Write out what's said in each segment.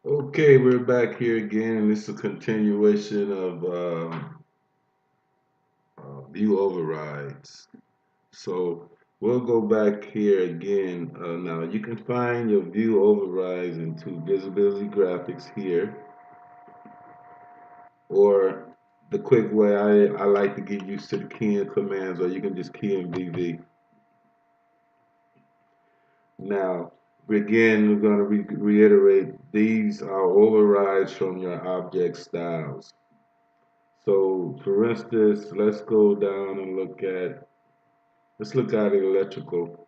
Okay, we're back here again, and this is a continuation of view overrides. So we'll go back here again. Now you can find your view overrides into visibility graphics here, or the quick way I like to get used to the keying commands, or you can just key in VV. Now, again, we're going to reiterate these are overrides from your object styles. So for instance, let's go down and let's look at electrical.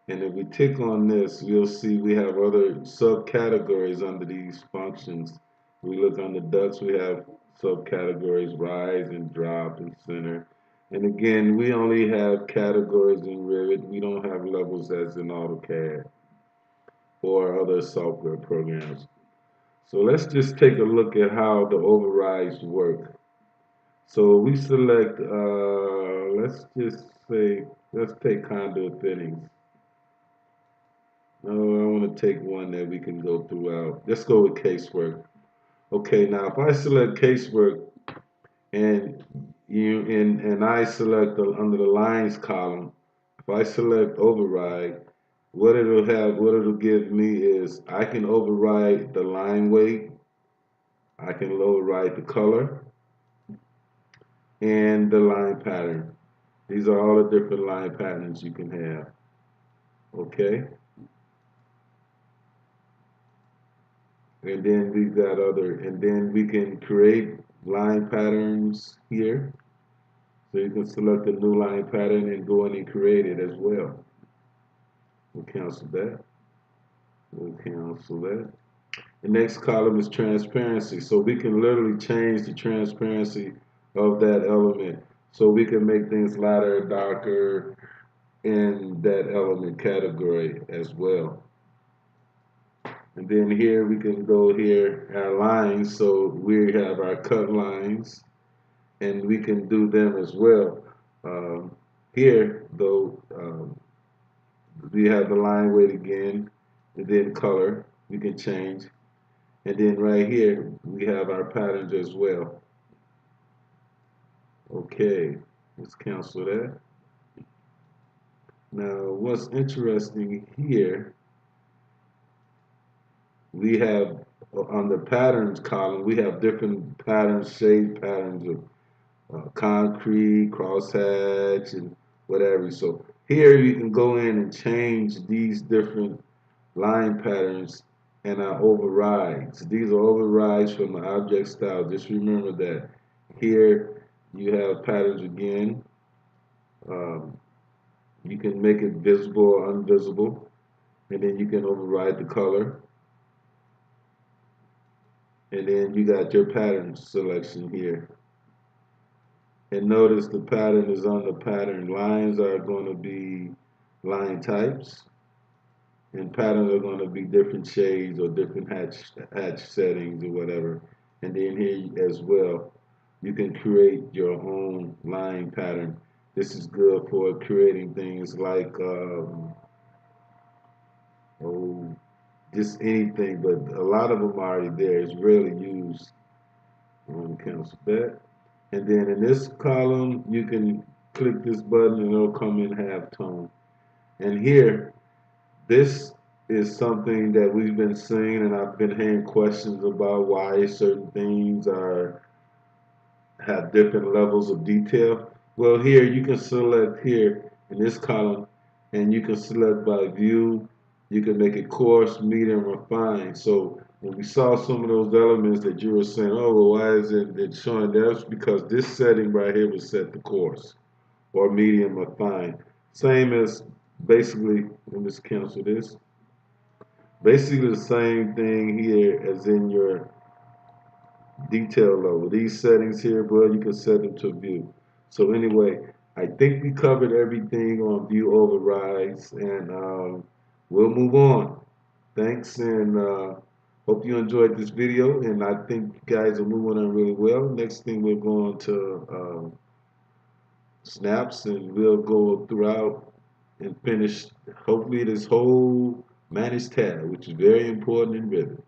And if we tick on this, you'll see we have other subcategories under these functions. We look under ducts, we have subcategories, rise and drop and center. And again, we only have categories in Revit. We don't have levels as in AutoCAD or other software programs. So let's just take a look at how the overrides work. So we select, let's just say, let's take conduit fittings. No, I want to take one that we can go throughout. Let's go with casework. Okay, now if I select casework and I select under the lines column, if I select override, what it'll give me is I can override the line weight, I can override the color, and the line pattern. These are all the different line patterns you can have. Okay, and then we've got and then we can create line patterns here. So you can select a new line pattern and go in and create it as well. We'll cancel that. We'll cancel that. The next column is transparency. So we can literally change the transparency of that element. So we can make things lighter, darker in that element category as well. And then here we can go here, our lines. So we have our cut lines, and we can do them as well. Here, though, we have the line weight again, and then color we can change. And then right here, we have our patterns as well. Okay, let's cancel that. Now, what's interesting here, we have on the patterns column, we have different patterns, shade patterns of concrete, crosshatch, and whatever. So here you can go in and change these different line patterns and our overrides. These are overrides from the object style. Just remember that. Here you have patterns again. Um, you can make it visible or invisible, and then you can override the color. And then you got your pattern selection here. And notice the pattern is on the pattern. Lines are going to be line types, and patterns are going to be different shades or different hatch settings or whatever. And then here as well, you can create your own line pattern. This is good for creating things like oh, just anything, but a lot of them are already there. It's rarely used. I'm going to cancel that. And then in this column, you can click this button and it'll come in halftone. And here, this is something that we've been seeing, and I've been hearing questions about why certain things have different levels of detail. Well, here you can select here in this column, and you can select by view. You can make it coarse, medium, or fine. So when we saw some of those elements that you were saying, oh, well, why is it showing? That's because this setting right here was set to coarse, or medium, or fine. Same as basically, let me just cancel this. Basically the same thing here as in your detail level. These settings here, bro, you can set them to view. So anyway, I think we covered everything on view overrides, and we'll move on. Thanks, and hope you enjoyed this video, and I think you guys are moving on really well. Next thing, we're going to snaps, and we'll go throughout and finish hopefully this whole manage tab, which is very important in Revit.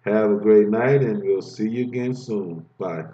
Have a great night, and we'll see you again soon. Bye.